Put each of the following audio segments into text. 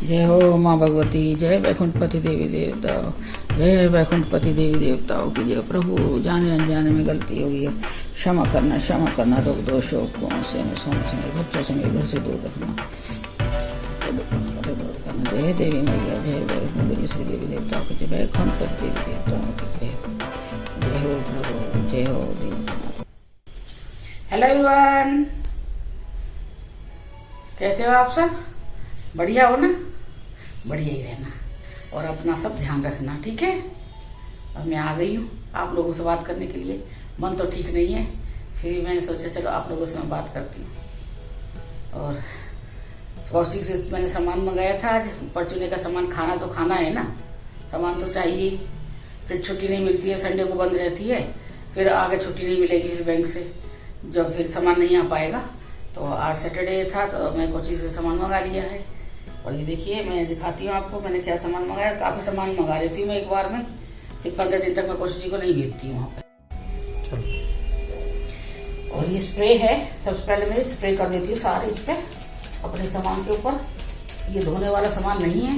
जय हो माँ भगवती, जय वैकुंठपति देवी देवताओं, जय वैकुंठपति देवी देवताओं की जय। प्रभु जाने अनजाने में गलती होगी है, क्षमा करना रोग दोषों को से में सोने से मेरे बच्चों से मेरे घर से दूर रखना। जय देवी मैया, जय वैकुंठ श्री देवी देवताओं की जय, वैकुंठपति देवी देवताओं की जय। जय हो प्रभु, जय हो दीननाथ। हेलो एवरीवन, कैसे हो आप सब? बढ़िया हो ना? बढ़िया ही रहना और अपना सब ध्यान रखना, ठीक है? और मैं आ गई हूँ आप लोगों से बात करने के लिए। मन तो ठीक नहीं है, फिर भी मैंने सोचा चलो आप लोगों से मैं बात करती हूँ। और कौशिक से मैंने सामान मंगाया था आज, परचूने का सामान। खाना तो खाना है ना, सामान तो चाहिए ही। फिर छुट्टी नहीं मिलती है, संडे को बंद रहती है, फिर आगे छुट्टी नहीं मिलेगी फिर बैंक से, जब फिर सामान नहीं आ पाएगा। तो आज सैटरडे था तो मैं कोचिंग से सामान मंगा लिया है। और ये देखिए, मैं दिखाती हूँ आपको मैंने क्या सामान मंगाया। काफी सामान मंगा लेती हूँ मैं एक बार में, फिर 15 दिन तक मैं कोशिश जी को नहीं भेजती हूँ वहाँ पे। चलो, और ये स्प्रे है, सबसे पहले मैं स्प्रे कर देती हूँ सारे इस पे अपने सामान के ऊपर। ये धोने वाला सामान नहीं है,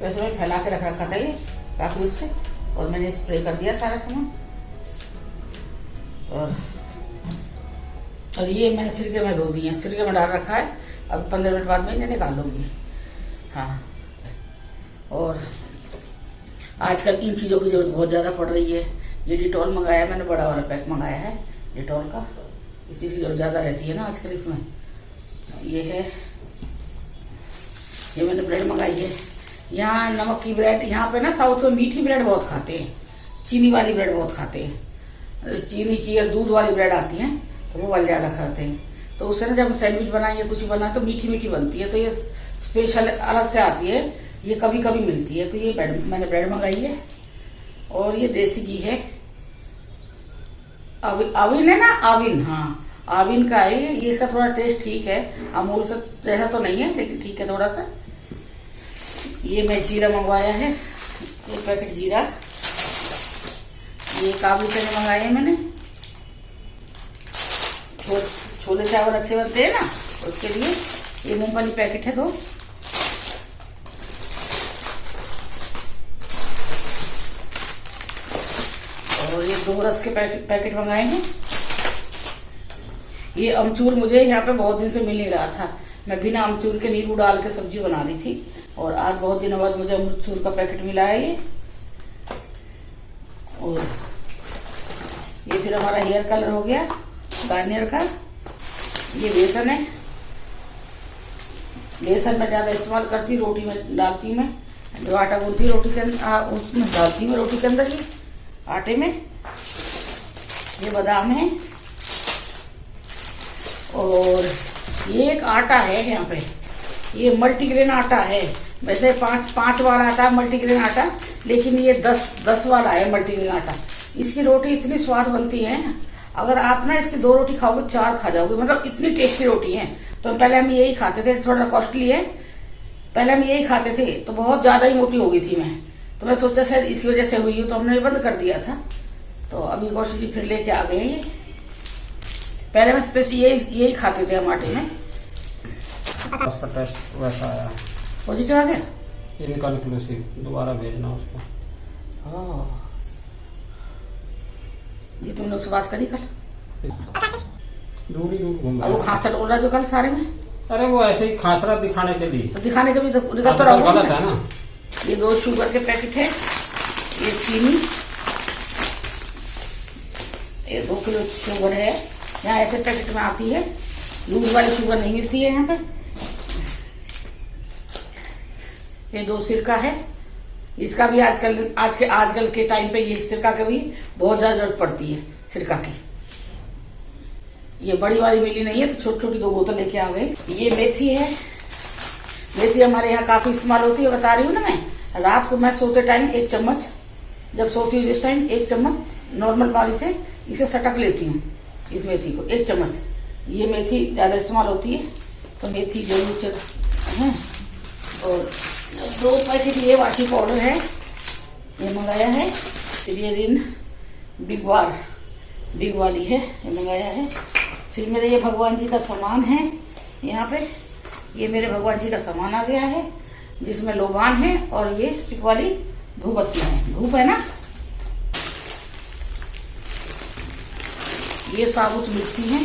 वैसे मैं फैला के रख रखा था ये काफी उससे, और मैंने स्प्रे कर दिया सारा सामान। और ये मैंने सिरके में धो दिए, सिरके में डाल रखा है। अब 15 मिनट बाद में इन्हें निकाल लूंगी। हाँ, और आजकल इन चीजों की जरूरत बहुत ज्यादा पड़ रही है। ये डिटॉल मंगाया मैंने, बड़ा वाला पैक मंगाया है डिटॉल का, इसी की जरूरत ज्यादा रहती है ना आजकल इसमें। ये है, ये मैंने ब्रेड मंगाई है। यहाँ नमक की ब्रेड, यहाँ पे ना साउथ में मीठी ब्रेड बहुत खाते हैं, चीनी वाली ब्रेड बहुत खाते हैं। चीनी की या दूध वाली ब्रेड आती है तो वो वाले ज्यादा खाते हैं। तो उससे ना जब सैंडविच बनाएंगे कुछ बनाए तो मीठी मीठी बनती है। तो ये स्पेशल अलग से आती है, ये कभी कभी मिलती है। तो ये मैंने ब्रेड मंगाई है। और ये देसी घी है, आविन है ना, आविन, हाँ आविन का है ये। इसका थोड़ा टेस्ट ठीक है, अमूल से जैसा तो नहीं है लेकिन ठीक है थोड़ा सा। ये मैं जीरा मंगवाया है, एक पैकेट जीरा। ये काबुली चने मंगाए हैं मैंने, तो छोले चावल अच्छे बनते हैं ना उसके लिए। ये मूंगफली पैकेट है 2। और ये 2 रस के पैकेट मंगाए हैं। ये अमचूर मुझे यहाँ पे बहुत दिन से मिल नहीं रहा था, मैं बिना अमचूर के नींबू डाल के सब्जी बना रही थी, और आज बहुत दिनों बाद मुझे अमचूर का पैकेट मिला है ये। और ये फिर हमारा हेयर कलर हो गया गार्नियर का। ये बेसन है, बेसन मैं ज्यादा इस्तेमाल करती हूँ, रोटी में डालती हूँ मैं, जो आटा गूंथती रोटी के अंदर उसमें डालती हूँ रोटी के अंदर, ये आटे में। ये बादाम है। और ये एक आटा है यहाँ पे, ये मल्टीग्रेन आटा है। वैसे 5 वाला आता है मल्टीग्रेन आटा, लेकिन ये 10 वाला है मल्टीग्रेन आटा। इसकी रोटी इतनी स्वाद बनती है, अगर आप ना इसकी 2 रोटी खाओगे 4 खा जाओगे, मतलब इतनी टेस्टी रोटी है। तो पहले हम यही खाते थे, थोड़ा कॉस्टली है, पहले हम यही खाते थे तो बहुत ज्यादा ही मोटी हो गई थी मैं। तो मैं सोचा शायद इस वजह से हुई हूँ, तो हमने बंद कर दिया था। तो अभी कौशिक जी फिर लेके आ गए ये। पहले हम स्पेशल यही खाते थे हम आटे में। उसका टेस्ट वैसा आया, पॉजिटिव आ गया। इनकन्क्लूसिव, दोबारा भेजना उसको। जी तुमने उससे बात करी कल? दूर ही दूर घूम और वो खांसा डोल रहा जो कल सारे में? अरे वो ऐसे ही खांस रहा दिखाने के लिए। तो दिखाने के भी तो निकल तो रहा गलत है ना। ये 2 शुगर के पैकेट है, ये चीनी, ये 2 किलो शुगर है। यहाँ ऐसे पैकेट में आती है, लूज वाली शुगर नहीं मिलती है यहाँ पे। ये 2 सिरका है, इसका भी आजकल के टाइम पे ये सिरका की भी बहुत ज्यादा जरूरत पड़ती है सिरका की। ये बड़ी वाली मिली नहीं है तो छोटी छोटी 2 बोतल लेके आ गए। ये मेथी है, मेथी हमारे यहाँ काफी इस्तेमाल होती है, बता रही हूँ ना मैं। रात को मैं सोते टाइम 1 चम्मच, जब सोती हूँ जिस टाइम 1 चम्मच नॉर्मल पानी से इसे सटक लेती हूँ, इस मेथी को 1 चम्मच। ये मेथी ज्यादा इस्तेमाल होती है तो मेथी जरूर है। और 2 पैकेट ये वॉशिंग पाउडर है, ये मंगाया है। फिर ये रिन बिग वाली है, ये मंगाया है। फिर मेरे ये भगवान जी का सामान है यहाँ पे, ये मेरे भगवान जी का सामान आ गया है, जिसमें लोबान है और ये स्टिक वाली धूपबत्तियां है। धूप है ना, ये साबुत मिर्ची है,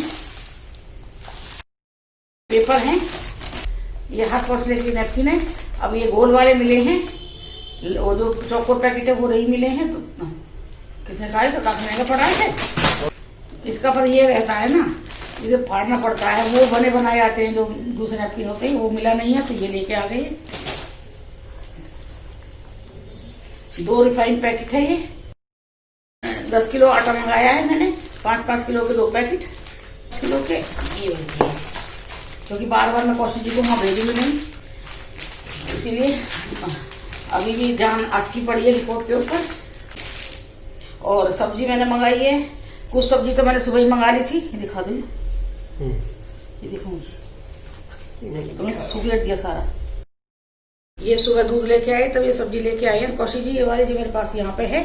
पेपर है, ये हाथ पोंछने की नैपकिन है। अब ये गोल वाले मिले हैं, वो जो चौकोर पैकेट है वो नहीं मिले हैं। तो कितने का है, तो काफी महंगा पड़ा है। इसका पर ये रहता है ना, इसे फाड़ना पड़ता है। वो बने बनाए आते हैं जो दूसरे नैपकिन होते हैं, वो मिला नहीं है तो ये लेके आ गए। 2 रिफाइंड पैकेट है ये। 10 किलो आटा मंगाया है मैंने, 5-5 किलो के 2 पैकेट, 10 किलो के ये होते हैं, क्योंकि बार बार मैं कौशिक जी को वहां भेजूंगी नहीं, इसीलिए अभी भी जान अटकी पड़ी है रिपोर्ट के ऊपर। और सब्जी मैंने मंगाई है, कुछ सब्जी तो मैंने सुबह ही मंगा ली थी, दिखा दूँ, ये दिखाऊंगी, तुमने सुबह दिया सारा। ये सुबह दूध लेके आए, तब ये सब्जी लेके आए हैं कौशिक जी, ये वाली जो मेरे पास यहाँ पे है,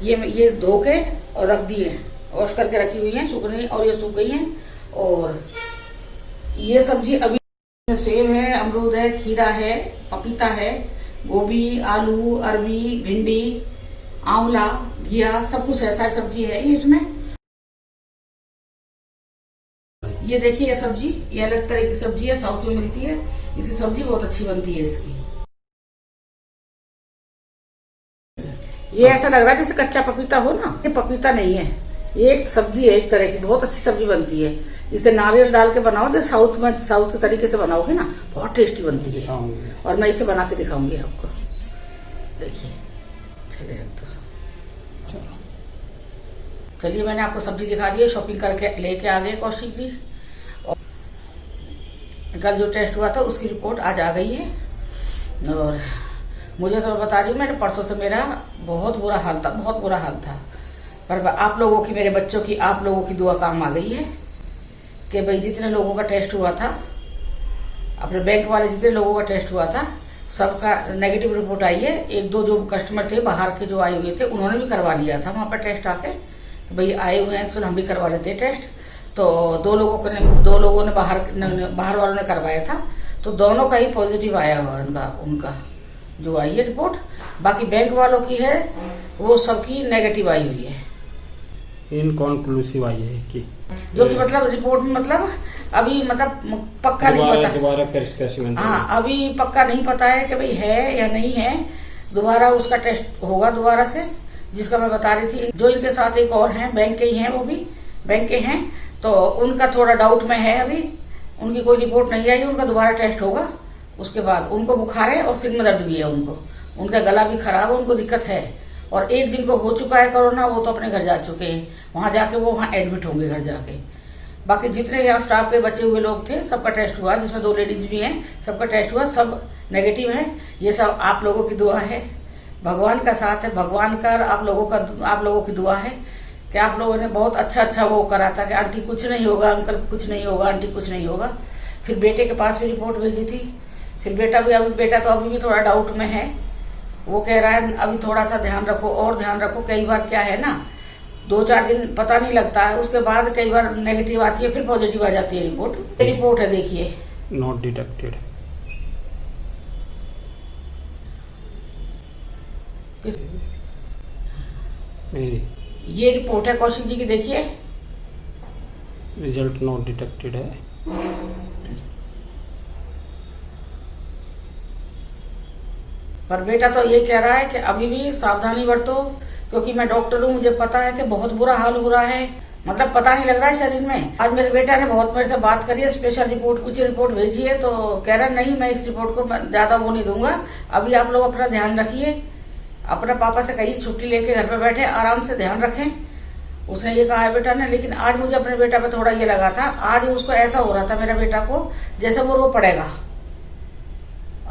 ये धो के और रख दी है, वॉश करके रखी हुई है सूखने, और ये सूख गई है। और ये सब्जी अभी सेब है, अमरूद है, खीरा है, पपीता है, गोभी, आलू, अरबी, भिंडी, आंवला, घिया, सब कुछ है, सारी सब्जी है ये इसमें। ये देखिए ये सब्जी, ये अलग तरह की सब्जी है, साउथ में मिलती है, इसकी सब्जी बहुत अच्छी बनती है इसकी। ये ऐसा लग रहा है जैसे कच्चा पपीता हो ना, ये पपीता नहीं है, ये एक सब्जी है, एक तरह की बहुत अच्छी सब्जी बनती है। इसे नारियल डाल के बनाओ, जो साउथ के तरीके से बनाओगे ना, बहुत टेस्टी बनती है। और मैं इसे बना के दिखाऊंगी आपको, देखिए। चलिए मैंने आपको सब्जी दिखा दी है, शॉपिंग करके लेके आ गए कौशिक जी। और कल जो टेस्ट हुआ था उसकी रिपोर्ट आज आ गई है। और मुझे तो मैं बता रही हूँ, मैंने परसों से मेरा बहुत बुरा हाल था, बहुत बुरा हाल था। पर आप लोगों की, मेरे बच्चों की, आप लोगों की दुआ काम आ गई है कि भाई जितने लोगों का टेस्ट हुआ था, अपने बैंक वाले जितने लोगों का टेस्ट हुआ था, सबका नेगेटिव रिपोर्ट आई है। 1-2 जो कस्टमर थे बाहर के जो आए हुए थे, उन्होंने भी करवा लिया था वहां पर टेस्ट आके, भाई आए हुए हैं तो हम भी करवा लेते टेस्ट। तो 2 लोगों ने बाहर वालों ने करवाया था, तो दोनों का ही पॉजिटिव आया हुआ उनका जो आई है रिपोर्ट। बाकी बैंक वालों की है वो सबकी नेगेटिव आई हुई है, इनकॉन्क्लूसिव आई है कि जो कि मतलब रिपोर्ट में मतलब अभी मतलब पक्का नहीं पता। दोबारा फिर स्पेसिमेन, हाँ अभी पक्का नहीं पता है कि भाई है या नहीं है। दोबारा उसका टेस्ट होगा दोबारा से, जिसका मैं बता रही थी। जो इनके साथ एक और हैं, बैंक के ही हैं, वो भी बैंक के हैं, तो उनका थोड़ा डाउट में है अभी, उनकी कोई रिपोर्ट नहीं आई, उनका दोबारा टेस्ट होगा। उसके बाद उनको बुखार है और सिर में दर्द भी है, उनका गला भी खराब है, उनको दिक्कत है। और एक जिनको हो चुका है कोरोना, वो तो अपने घर जा चुके हैं, वहां जाके वो वहां एडमिट होंगे घर जाके। बाकी जितने यहाँ स्टाफ के बचे हुए लोग थे, सबका टेस्ट हुआ, जिसमें 2 लेडीज भी हैं, सबका टेस्ट हुआ, सब नेगेटिव है। ये सब आप लोगों की दुआ है, भगवान का साथ है, भगवान का आप लोगों की दुआ है कि आप लोगों ने बहुत अच्छा वो करा था कि आंटी कुछ नहीं होगा, अंकल कुछ नहीं होगा, आंटी कुछ नहीं होगा। फिर बेटे के पास भी रिपोर्ट भेजी थी, फिर बेटा तो अभी भी थोड़ा डाउट में है, वो कह रहा है अभी थोड़ा सा ध्यान रखो और ध्यान रखो। कई बार क्या है ना, 2-4 दिन पता नहीं लगता है, उसके बाद कई बार नेगेटिव आती है, फिर पॉजिटिव आ जाती है रिपोर्ट है, देखिए नॉट डिटेक्टेड। ये रिपोर्ट है कौशिक जी की, देखिए रिजल्ट नॉट डिटेक्टेड है। पर बेटा तो ये कह रहा है कि अभी भी सावधानी बरतो, क्योंकि मैं डॉक्टर हूँ, मुझे पता है कि बहुत बुरा हाल हो रहा है, मतलब पता नहीं लग रहा है शरीर में। आज मेरे बेटा ने बहुत मेरे से बात करी है, स्पेशल रिपोर्ट कुछ रिपोर्ट भेजी है, तो कह रहा नहीं मैं इस रिपोर्ट को ज्यादा वो नहीं दूंगा, अभी आप लोग अपना ध्यान रखिए, अपना पापा से कहिए छुट्टी लेके घर पे बैठे आराम से ध्यान रखें, उसने ये कहा है बेटा ने। लेकिन आज मुझे अपने बेटा पे थोड़ा ये लगा था, आज उसको ऐसा हो रहा था मेरा बेटा को जैसे वो रो पड़ेगा।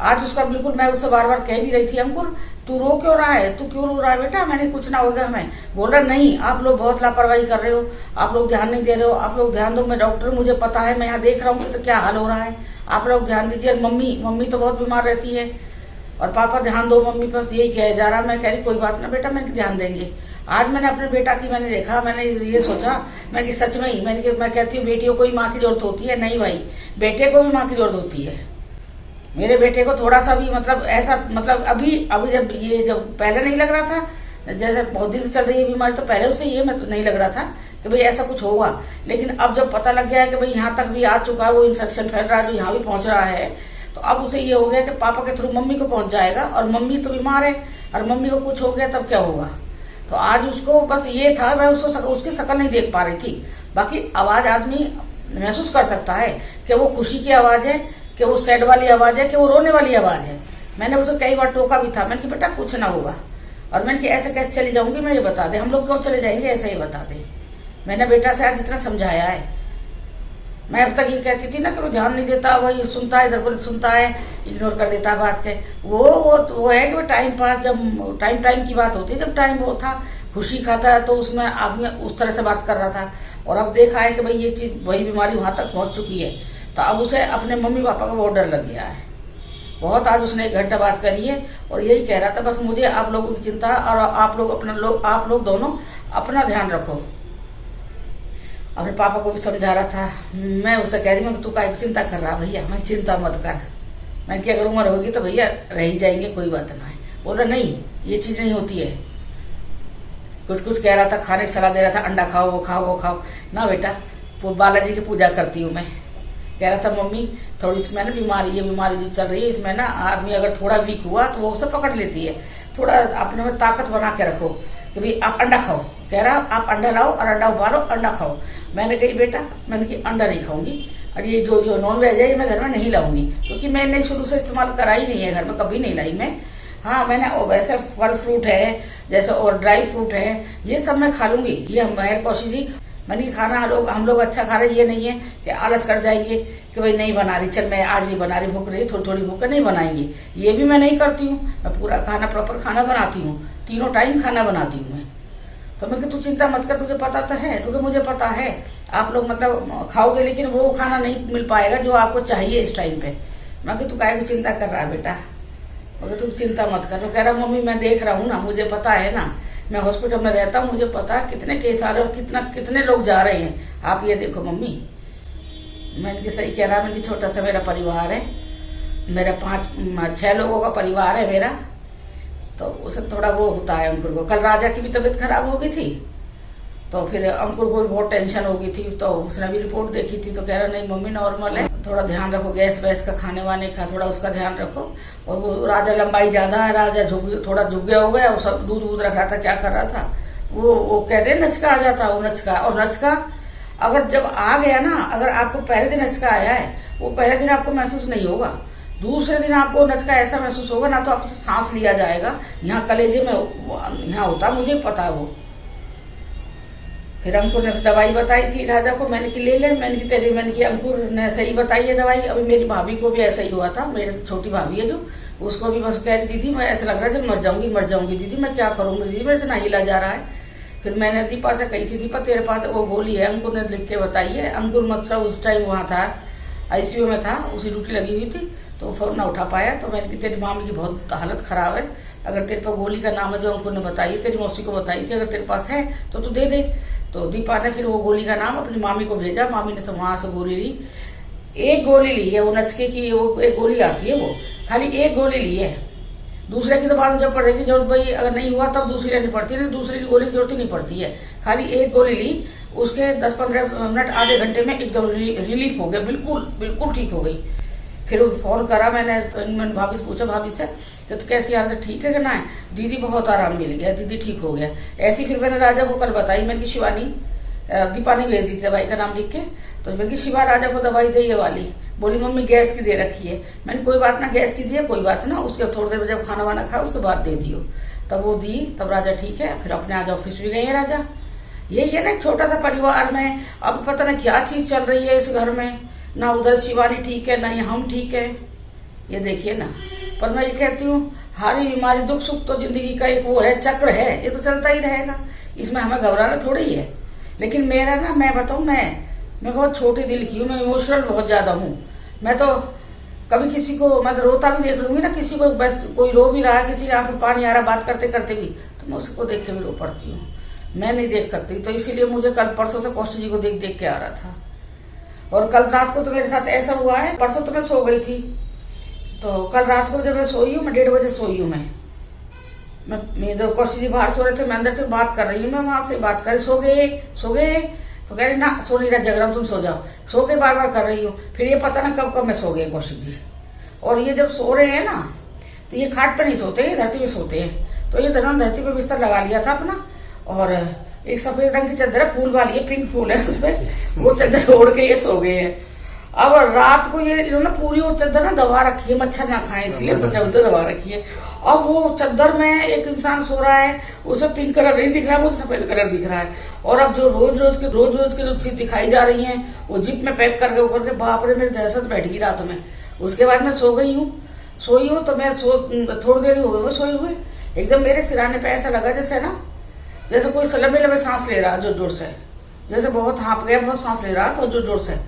आज उसका बिल्कुल, मैं उससे बार बार कह भी रही थी, अंकुर तू रो क्यों रहा है, तू क्यों रो रहा है बेटा, मैंने कुछ ना होगा हमें। बोल रहा नहीं आप लोग बहुत लापरवाही कर रहे हो, आप लोग ध्यान नहीं दे रहे हो, आप लोग ध्यान दो, मैं डॉक्टर, मुझे पता है, मैं यहाँ देख रहा हूँ तो क्या हाल हो रहा है, आप लोग ध्यान दीजिए। मम्मी तो बहुत बीमार रहती है, और पापा ध्यान दो मम्मी पर, यही कह जा रहा। मैं कह रही कोई बात ना बेटा, मैं ध्यान देंगे। आज मैंने अपने बेटा की मैंने देखा, मैंने ये सोचा, मैं कि सच में ही मैं कहती हूँ बेटियों को ही माँ की जरूरत होती है, नहीं भाई बेटे को भी माँ की जरूरत होती है। मेरे बेटे को थोड़ा सा भी मतलब ऐसा मतलब अभी अभी जब पहले नहीं लग रहा था, जैसे बहुत दिन से चल रही है बीमारी, तो पहले उसे ये नहीं लग रहा था कि भाई ऐसा कुछ होगा। लेकिन अब जब पता लग गया है कि भाई यहाँ तक भी आ चुका है, वो इन्फेक्शन फैल रहा है जो यहाँ भी पहुंच रहा है, तो अब उसे ये हो गया कि पापा के थ्रू मम्मी को पहुंच जाएगा, और मम्मी तो बीमार है और मम्मी को कुछ हो गया तब क्या होगा। तो आज उसको बस ये था, मैं उसकी शक्ल नहीं देख पा रही थी, बाकी आवाज आदमी महसूस कर सकता है कि वो खुशी की आवाज है, कि वो सैड वाली आवाज है, कि वो रोने वाली आवाज है। मैंने उसे कई बार टोका भी था, मैंने कि बेटा कुछ ना होगा, और मैंने कि ऐसे कैसे चली जाऊंगी, मैं ये बता दे, हम लोग क्यों चले जाएंगे, ऐसे ही बता दे। मैंने बेटा से आज जितना समझाया है, मैं अब तक ये कहती थी ना कि वो ध्यान नहीं देता, वही सुनता है, इधर को सुनता है, इग्नोर कर देता बात के। वो है कि वो टाइम पास, जब टाइम की बात होती है, जब टाइम वो था खुशी खाता है तो उसमें आदमी उस तरह से बात कर रहा था। और अब देखा है कि भाई ये चीज, वही बीमारी वहां तक पहुंच चुकी है, तो अब उसे अपने मम्मी पापा का बहुत डर लग गया है बहुत। आज उसने 1 घंटा बात करी है और यही कह रहा था, बस मुझे आप लोगों की चिंता, और आप लोग दोनों अपना ध्यान रखो। अपने पापा को भी समझा रहा था। मैं उसे कह रही हूँ तू काहे की चिंता कर रहा भैया, मैं चिंता मत कर, मैं क्या, अगर उम्र होगी तो भैया रह ही जाएंगे, कोई बात ना है। बोल रहा नहीं, ये चीज नहीं होती है। कुछ कह रहा था, खाने की सलाह दे रहा था, अंडा खाओ, वो खाओ, वो खाओ। ना बेटा, बालाजी की पूजा करती हूँ मैं। कह रहा था मम्मी थोड़ी इसमें ना बीमारी जो चल रही है, इसमें ना आदमी अगर थोड़ा वीक हुआ तो वो उसे पकड़ लेती है। थोड़ा अपने में ताकत बना के रखो कि भाई आप अंडा खाओ। कह रहा आप अंडा लाओ और अंडा उबालो, अंडा खाओ। मैंने कही बेटा, मैंने की अंडा नहीं खाऊंगी, और ये जो नॉन वेज है ये मैं घर में नहीं लाऊंगी, क्योंकि मैंने शुरू से इस्तेमाल करा ही नहीं है, घर में कभी नहीं लाई मैं। हाँ, मैंने वैसे फल फ्रूट है जैसे और ड्राई फ्रूट है, ये सब मैं खा लूंगी। ये मेहर कौशी जी, मैंने खाना हम लोग अच्छा खा रहे, ये नहीं है कि आलस कर जाएंगे कि भाई नहीं बना रही, चल मैं आज नहीं बना रही, भूख रही, थोड़ी भूख नहीं बनाएंगे, ये भी मैं नहीं करती हूँ। मैं पूरा खाना प्रॉपर खाना बनाती हूँ, 3 टाइम खाना बनाती हूँ मैं। तो मैं तू चिंता मत कर, तुझे पता तो है, क्योंकि मुझे पता है आप लोग मतलब खाओगे, लेकिन वो खाना नहीं मिल पाएगा जो आपको चाहिए इस टाइम पे। मैं तू काहे की चिंता कर रहा है बेटा, मगर तू चिंता मत कर। वो कह रहा मम्मी मैं देख रहा हूँ ना, मुझे पता है ना, मैं हॉस्पिटल में रहता हूँ, मुझे पता है कितने केस आ रहे और कितने लोग जा रहे हैं। आप ये देखो मम्मी, मैंने सही कह रहा, मैंने छोटा सा मेरा परिवार है, मेरा 5-6 लोगों का परिवार है मेरा, तो उसे थोड़ा वो होता है अंकुर को। कल राजा की भी तबीयत खराब हो गई थी, तो फिर अंकुर को भी बहुत टेंशन हो गई थी, तो उसने भी रिपोर्ट देखी थी, तो कह रहा नहीं मम्मी नॉर्मल है, थोड़ा ध्यान रखो गैस वैस का, खाने वाने का थोड़ा उसका ध्यान रखो। और वो राजा लंबाई ज्यादा है, राजा थोड़ा झुक गया हो गया, वो सब दूध रख रहा था, क्या कर रहा था वो कहते हैं नचका आ जाता, वो नचका। और नचका अगर जब आ गया ना, अगर आपको पहले दिन नचका आया है, वो पहले दिन आपको महसूस नहीं होगा, दूसरे दिन आपको नचका ऐसा महसूस होगा ना, तो आपको सांस लिया जाएगा, यहाँ कलेजे में यहाँ होता, मुझे पता है वो। फिर अंकुर ने दवाई बताई थी राजा को, मैंने की ले ले, मैंने की अंकुर ने सही बताई है दवाई। अभी मेरी भाभी को भी ऐसा ही हुआ था, मेरी छोटी भाभी है जो, उसको भी बस कह रही दीदी मैं ऐसा लग रहा है जब मर जाऊंगी दीदी, मैं क्या करूंगी दीदी, मेरे से ना हिला जा रहा है। फिर मैंने दीपा से कही थी, दीपा तेरे पास वो गोली है, अंकुर ने लिख के बताई है। अंकुर मतलब उस टाइम वहां था, आईसीयू में था, उसी ड्यूटी लगी हुई थी, तो फोन ना उठा पाया। तो मैंने की तेरी मामी की बहुत हालत खराब है, अगर तेरे पास गोली का नाम है जो अंकुर ने बताई है, तेरी मौसी को बताई थी, अगर तेरे पास है तो तू दे दे। तो दीपा ने फिर वो गोली का नाम अपनी मामी को भेजा, मामी ने वहां से गोली ली, 1 गोली ली है, वो नचके की वो एक गोली आती है, वो खाली 1 गोली ली है। दूसरे की तो बाद में जब पड़ेगी जरूरत, भाई अगर नहीं हुआ तब दूसरी लेनी पड़ती है, दूसरी की गोली की जरूरत ही नहीं पड़ती है। खाली 1 गोली ली, उसके 10-15 मिनट आधे घंटे में एकदम रिलीफ हो गया, बिल्कुल ठीक हो गई। फिर फोन करा मैंने भाभी से पूछा, भाभी से कि तो कैसी हालत, ठीक है कि ना है? दीदी बहुत आराम मिल गया, दीदी ठीक हो गया। ऐसी फिर मैंने राजा को कल बताई, मैंने की शिवानी, दीपा ने भेज दी थी दवाई का नाम लिख के, तो मैंने की शिवा राजा को दवाई दे ये वाली, बोली मम्मी गैस की दे रखी है। मैंने कोई बात ना, गैस की दी है कोई बात ना, उसके थोड़ी देर जब खाना वाना खाओ उसके बाद दे दियो। तब वो दी, तब राजा ठीक है। फिर अपने आज ऑफिस भी गए हैं राजा। यही है ना, छोटा सा परिवार में अब पता ना क्या चीज चल रही है इस घर में, ना उधर शिवानी ठीक है, ना हम ठीक है, ये देखिए ना। पर मैं ये कहती हूँ, हारी बीमारी दुख सुख तो जिंदगी का एक वो है, चक्र है, ये तो चलता ही रहेगा, इसमें हमें घबराना थोड़ी ही है। लेकिन मेरा ना, मैं बताऊं, मैं बहुत छोटे दिल की हूँ, मैं इमोशनल बहुत ज्यादा हूँ। मैं तो कभी किसी को, मैं तो रोता भी देख लूंगी ना, किसी को बस कोई रो भी रहा है, किसी की आंख में पानी आ रहा बात करते करते भी, तो मैं उसको देख के भी रो पड़ती हूँ, मैं नहीं देख सकती। तो इसीलिए मुझे कल परसों से कौशिक जी को देख देख के आ रहा था। और कल रात को तो मेरे साथ ऐसा हुआ है, परसों तो मैं सो गई थी, तो कल रात को जब मैं सोई हूँ, मैं 1:30 बजे सोई हूँ। मैं इधर कौशिक जी बाहर सो रहे थे, मैं अंदर से बात कर रही हूँ। मैं वहां से बात कर रही, सो गए तो कह रही ना सो नहीं रहा, जग रहा हूं, तुम सो जाओ। सो गए बार बार कर रही हूँ। फिर ये पता ना कब कब मैं सो गई कौशिक जी। और ये जब सो रहे हैं ना तो ये खाट पे नहीं सोते, ये धरती पे सोते हैं। तो ये धरती पे बिस्तर लगा लिया था अपना, और एक सफेद रंग की चादर है, फूल वाली है, पिंक फूल है उसमें, वो चादर ओढ़ के ये सो गए हैं। अब रात को ये इन्होंने पूरी वो चादर ना दबा रखी है, मच्छर ना खाए इसलिए चादर दबा रखी है। अब वो चादर में एक इंसान सो रहा है, उसे पिंक कलर नहीं दिख रहा है, वो सफेद कलर दिख रहा है। और अब जो रोज रोज के जो चीज दिखाई जा रही है, वो जिप में पैक करके ऊपर के, बाप रे मेरी दहशत बैठ गई रात में। उसके बाद मैं सोई हूँ तो मैं थोड़ी देर हुई मैं सोई हुए, एकदम मेरे सिराने पे ऐसा लगा जैसे ना, जैसे कोई लंबे सांस ले रहा जोर जोर से, जैसे बहुत हाँप गया, बहुत सांस ले रहा है बहुत जोर जोर से।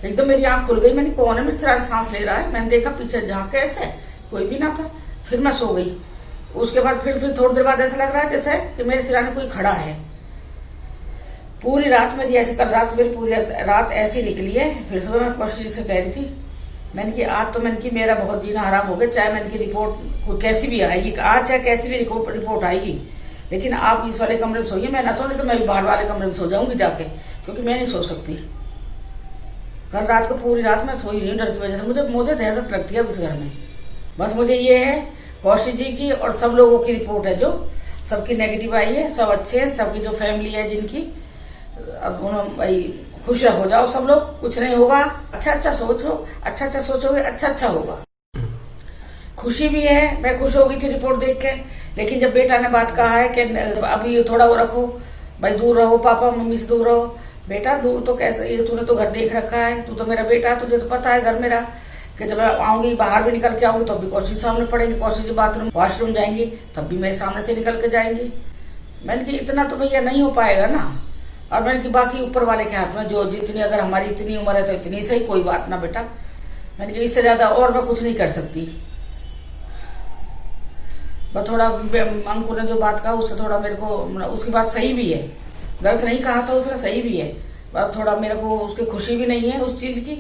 एकदम मेरी आंख खुल गई, मैंने कौन है मेरे सिराने सांस ले रहा है। मैंने देखा पीछे झांक के, ऐसे कोई भी ना था। फिर मैं सो गई। उसके बाद फिर थोड़ी देर बाद ऐसा लग रहा है जैसे कि मेरे सिराने कोई खड़ा है। पूरी रात में ऐसे, कल रात मेरी पूरी रात ऐसी निकली है। फिर सुबह मैं कौशिक से कह रही थी, मैंने कि आज तो मैंने कि मेरा बहुत जीना हराम हो गया, चाहे मैंने की रिपोर्ट कैसी भी आएगी आज, चाहे कैसी भी रिपोर्ट आएगी, लेकिन आप इस वाले कमरे में सोइए, मैं ना सो, नहीं तो मैं बाहर वाले कमरे में सो जाऊंगी जाके, क्योंकि मैं नहीं सो सकती। कल रात को पूरी रात मैं सोई रही हूँ डर की वजह से। मुझे दहशत लगती है अब इस घर में। बस मुझे ये है कौशिक जी की और सब लोगों की रिपोर्ट है, जो सबकी नेगेटिव आई है, सब अच्छे हैं, सबकी जो फैमिली है जिनकी, अब उन्होंने भाई खुश हो जाओ सब लोग, कुछ नहीं होगा, अच्छा सोचो, अच्छा सोचोगे, अच्छा होगा। खुशी भी है, मैं खुश हो गई थी रिपोर्ट देख के। लेकिन जब बेटा ने बात कहा है कि अभी थोड़ा वो रखो भाई, दूर रहो, पापा मम्मी से दूर रहो। बेटा दूर तो कैसे, ये तूने तो घर देख रखा है, तू तो मेरा बेटा, तुझे तो पता है घर मेरा, कि जब मैं आऊंगी बाहर भी निकल के आऊंगी तब भी कौशिक सामने पड़ेंगी, कौशिक जी बाथरूम वॉशरूम जाएंगी तब भी मेरे सामने से निकल के जाएंगी। मैंने कि इतना तो भैया नहीं हो पाएगा ना। और मैंने कि बाकी ऊपर वाले के हाथ में, जो जितनी, अगर हमारी इतनी उम्र है तो इतनी सही, कोई बात ना बेटा। मैंने कि इससे ज्यादा और मैं कुछ नहीं कर सकती। बस थोड़ा अंकु ने जो बात कहा उससे थोड़ा मेरे को, उसकी बात सही भी है, गलत नहीं कहा था उसने, सही भी है। अब थोड़ा मेरे को उसकी खुशी भी नहीं है उस चीज की,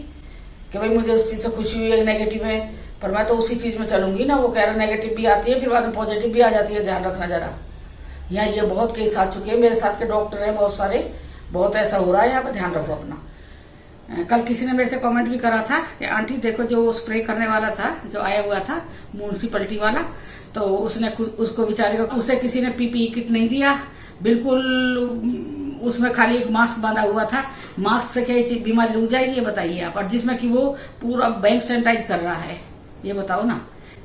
कि भाई मुझे उस चीज से खुशी हुई है, नेगेटिव है, पर मैं तो उसी चीज में चलूंगी ना। वो कह रहा नेगेटिव भी आती है, फिर बाद में पॉजिटिव भी आ जाती है, ध्यान रखना जरा। यहाँ ये बहुत केस आ चुके हैं, मेरे साथ के डॉक्टर हैं बहुत सारे, बहुत ऐसा हो रहा है यहाँ पे, ध्यान रखो अपना। कल किसी ने मेरे से कमेंट भी करा था कि आंटी देखो, जो स्प्रे करने वाला था, जो आया हुआ था म्यूनिसिपैलिटी वाला, तो उसने उसको बेचारे को, उसे किसी ने पीपीई किट नहीं दिया, बिल्कुल उसमें खाली एक मास्क बांधा हुआ था। मास्क से क्या चीज बीमारी रुक जाएगी ये बताइए आप? और जिसमें कि वो पूरा बैंक सैनिटाइज कर रहा है, ये बताओ ना,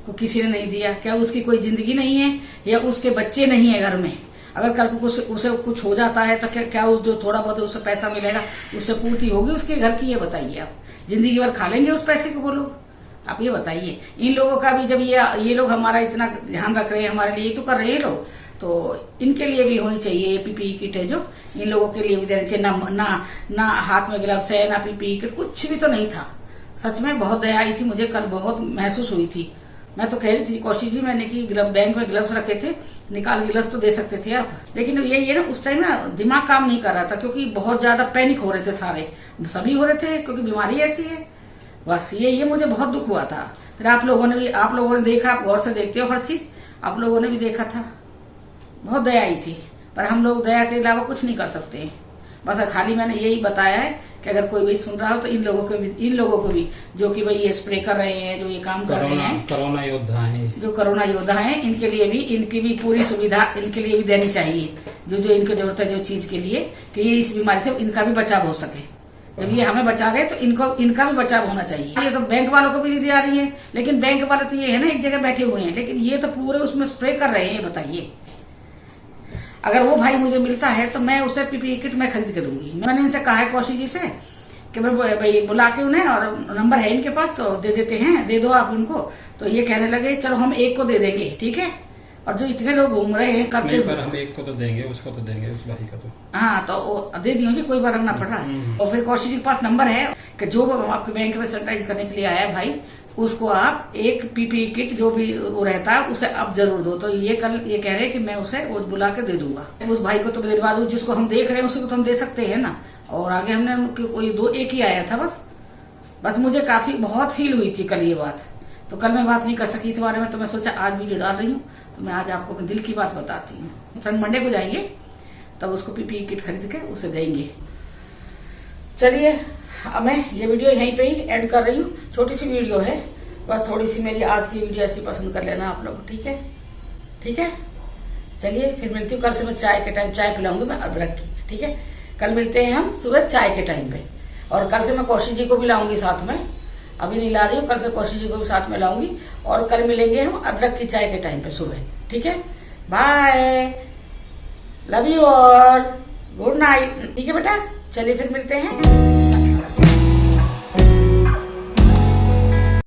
को किसी ने नहीं दिया। क्या उसकी कोई जिंदगी नहीं है, या उसके बच्चे नहीं है घर में? अगर कल को उसे कुछ हो जाता है तो क्या उस जो थोड़ा बहुत उसे पैसा मिलेगा उससे पूर्ति होगी उसके घर की? ये बताइए आप। जिंदगी भर खा लेंगे उस पैसे को वो लोग? आप ये बताइए। इन लोगों का भी, जब ये लोग हमारा इतना ध्यान रख रहे हैं, हमारे लिए तो कर रहे हैं लोग, तो इनके लिए भी होनी चाहिए पीपीई किट है, जो इन लोगों के लिए भी देनी चाहिए। ना हाथ में ग्लव्स है, ना पीपीई किट, कुछ भी तो नहीं था। सच में बहुत दया आई थी मुझे, कल बहुत महसूस हुई थी। मैं तो कह रही थी कौशिक जी, मैंने कि बैंक में ग्लव्स रखे थे, निकाल ग्लव्स तो दे सकते थे आप। लेकिन ये ना उस टाइम ना दिमाग काम नहीं कर रहा था, क्योंकि बहुत ज्यादा पैनिक हो रहे थे सारे, सभी हो रहे थे, क्योंकि बीमारी ऐसी है। बस ये मुझे बहुत दुख हुआ था। फिर आप लोगों ने देखा, आप गौर से देखते हो हर चीज, आप लोगों ने भी देखा था, बहुत दया आई थी। पर हम लोग दया के अलावा कुछ नहीं कर सकते। बस खाली मैंने यही बताया है कि अगर कोई भी सुन रहा हो तो इन लोगों को भी जो कि भाई ये स्प्रे कर रहे हैं, जो ये काम कर रहे हैं, कोरोना योद्धा हैं, जो कोरोना योद्धा हैं, इनके लिए भी, इनकी भी पूरी सुविधा इनके लिए भी देनी चाहिए, जो इनको जरूरत है, जो चीज के लिए, कि ये इस बीमारी से इनका भी बचाव हो सके। जब ये हमें बचा रहे तो इनका भी बचाव होना चाहिए। ये तो बैंक वालों को भी नहीं दिया रही है, लेकिन बैंक वाले तो ये है ना एक जगह बैठे हुए हैं, लेकिन ये तो पूरे उसमें स्प्रे कर रहे हैं। ये बताइए, अगर वो भाई मुझे मिलता है तो मैं उसे पीपीई किट मैं खरीद के दूंगी। मैंने इनसे कहा है कौशिक जी से कि भाई बुला के उन्हें, और नंबर है इनके पास तो दे देते हैं, दे दो आप उनको। तो ये कहने लगे चलो हम एक को दे देंगे, ठीक है। और जो इतने लोग घूम रहे हैं करते नहीं, पर हम एक को तो देंगे, उसको तो देंगे, उस भाई का तो। हाँ, तो दे दियो जी, कोई बात ना पड़ रहा है। और फिर कौशिक जी के पास नंबर है कि जो आपके बैंक में सैनिटाइज करने के लिए आया है भाई, उसको आप एक पीपीई किट जो भी वो रहता है उसे आप जरूर दो। तो ये कल ये कह रहे हैं कि मैं उसे वो बुला के दे दूंगा। उस भाई को तो दिलवा दूं, जिसको हम देख रहे हैं उसको तो हम दे सकते हैं ना। और आगे हमने कोई एक ही आया था बस मुझे काफी बहुत फील हुई थी कल ये बात। तो कल मैं बात नहीं कर सकी इस बारे में, तो मैं सोचा आज वीडियो डाल रही हूँ। तो मैं आज आपको अपने दिल की बात बताती हूँ। सन मंडे को जाएंगे, तब उसको पीपीई किट खरीद के उसे देंगे। चलिए अब मैं ये वीडियो यहीं पे ही एंड कर रही हूँ। छोटी सी वीडियो है, बस थोड़ी सी मेरी आज की वीडियो ऐसी पसंद कर लेना आप लोग, ठीक है? ठीक है, चलिए फिर मिलती हूँ। कल से मैं चाय के टाइम चाय पिलाऊंगी मैं अदरक की, ठीक है? कल मिलते हैं हम सुबह चाय के टाइम पे। और कल से मैं कौशिक जी को भी लाऊंगी साथ में, अभी नहीं ला रही हूँ, कल से कौशिक जी को भी साथ में लाऊंगी। और कल मिलेंगे हम अदरक की चाय के टाइम पे सुबह, ठीक है? Bye, love you all, good night. ठीक है बेटा, चलिए फिर मिलते हैं।